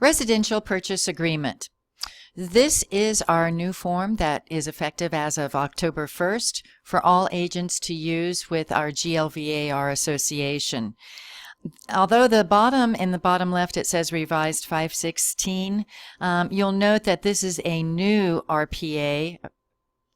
Residential Purchase Agreement. This is our new form that is effective as of October 1st for all agents to use with our GLVAR association. Although in the bottom left it says revised 516, you'll note that this is a new RPA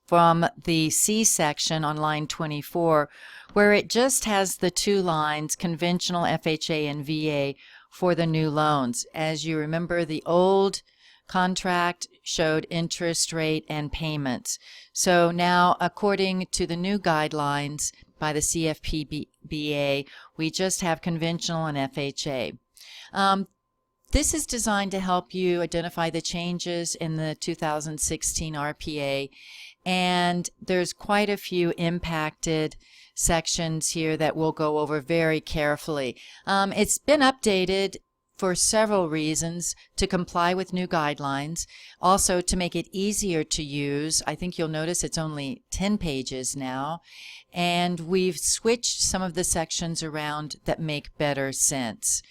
from the C section on line 24, where it just has the two lines, conventional FHA and VA, for the new loans. As you remember, the old contract showed interest rate and payments. So now, according to the new guidelines by the CFPBA, we just have conventional and FHA. This is designed to help you identify the changes in the 2016 RPA, and there's quite a few impacted sections here that we'll go over very carefully. It's been updated for several reasons: to comply with new guidelines, also to make it easier to use. I think you'll notice it's only 10 pages now, and we've switched some of the sections around that make better sense.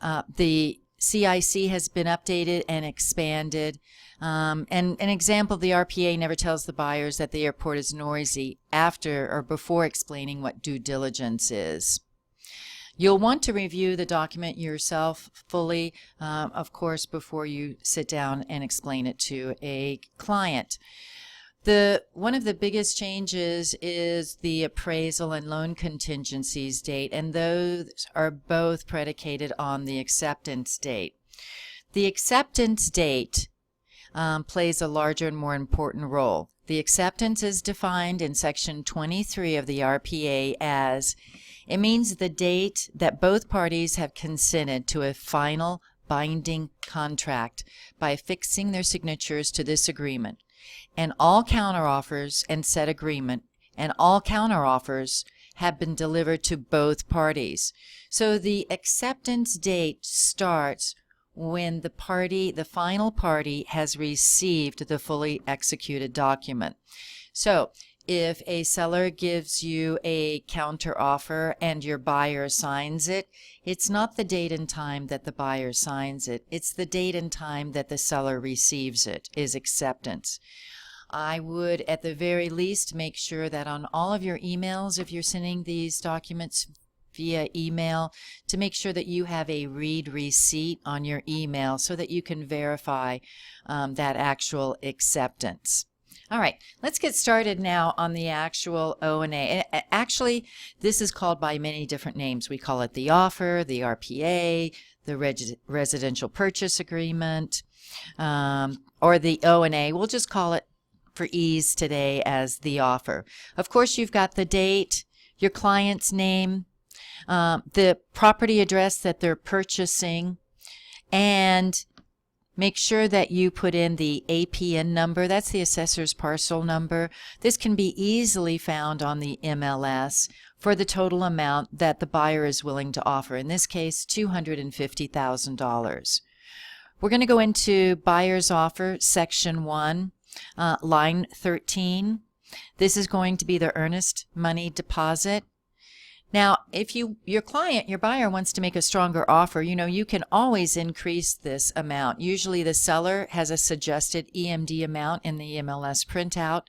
The CIC has been updated and expanded. And an example, the RPA never tells the buyers that the airport is noisy after or before explaining what due diligence is. You'll want to review the document yourself fully, of course, before you sit down and explain it to a client. One of the biggest changes is the appraisal and loan contingencies date, and those are both predicated on the acceptance date. The acceptance date plays a larger and more important role. The acceptance is defined in Section 23 of the RPA as: it means the date that both parties have consented to a final binding contract by affixing their signatures to this agreement, and all counteroffers and said agreement, and all counteroffers have been delivered to both parties. So the acceptance date starts when the final party has received the fully executed document. So if a seller gives you a counter offer and your buyer signs it, it's not the date and time that the buyer signs it, it's the date and time that the seller receives it is acceptance. I would at the very least make sure that on all of your emails, if you're sending these documents via email, to make sure that you have a read receipt on your email so that you can verify that actual acceptance. All right, let's get started now on the actual O&A. Actually, this is called by many different names. We call it the offer, the RPA, the residential purchase agreement, or the O&A. We'll just call it for ease today as the offer. Of course, you've got the date, your client's name, the property address that they're purchasing, and make sure that you put in the APN number. That's the assessor's parcel number. This can be easily found on the MLS for the total amount that the buyer is willing to offer. In this case, $250,000. We're going to go into Buyer's Offer, Section 1, line 13. This is going to be the earnest money deposit. Now, if your buyer wants to make a stronger offer, you can always increase this amount. Usually the seller has a suggested EMD amount in the MLS printout,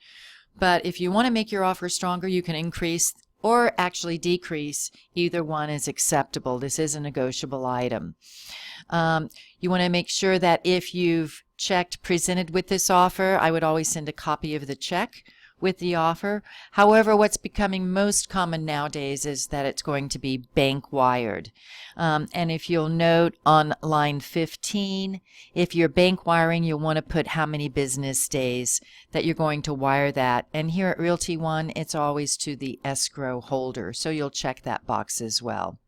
but if you want to make your offer stronger, you can increase or actually decrease. Either one is acceptable. This is a negotiable item. You want to make sure that if you've checked presented with this offer, I would always send a copy of the check with the offer. However, what's becoming most common nowadays is that it's going to be bank wired. And if you'll note on line 15, if you're bank wiring, you'll want to put how many business days that you're going to wire that. And here at Realty One, it's always to the escrow holder. So you'll check that box as well.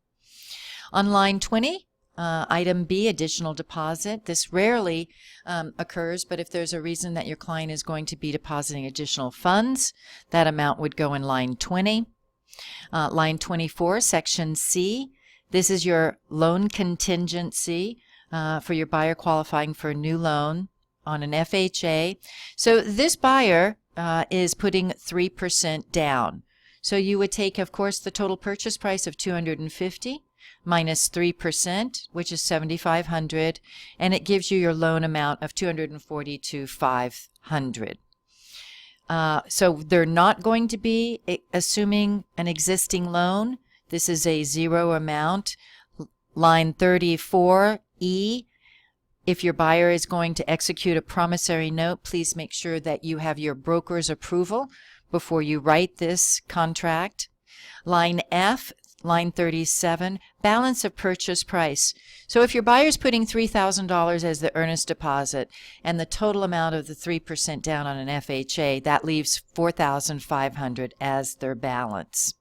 On line 20, item B, additional deposit. This rarely occurs, but if there's a reason that your client is going to be depositing additional funds, that amount would go in line 20. Line 24, Section C. This is your loan contingency for your buyer qualifying for a new loan on an FHA. So this buyer is putting 3% down. So you would take, of course, the total purchase price of $250,000 minus 3%, which is $7,500, and it gives you your loan amount of $242,500. So they're not going to be assuming an existing loan. This is a zero amount. Line 34E, if your buyer is going to execute a promissory note, please make sure that you have your broker's approval before you write this contract. Line F, line 37, balance of purchase price. So if your buyer's putting $3,000 as the earnest deposit and the total amount of the 3% down on an FHA, that leaves $4,500 as their balance.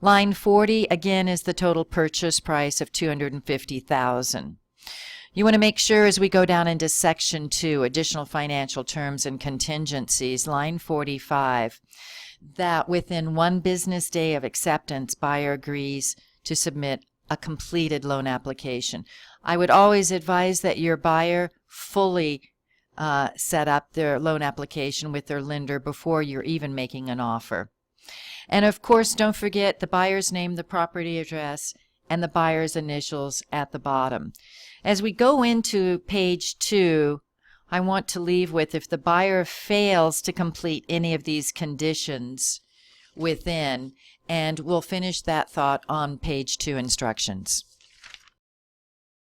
Line 40, again, is the total purchase price of $250,000. You want to make sure as we go down into Section 2, Additional Financial Terms and Contingencies, line 45, that within 1 business day of acceptance, buyer agrees to submit a completed loan application. I would always advise that your buyer fully set up their loan application with their lender before you're even making an offer. And of course, don't forget the buyer's name, the property address, and the buyer's initials at the bottom. As we go into page 2, I want to leave with, if the buyer fails to complete any of these conditions within, and we'll finish that thought on page 2 instructions.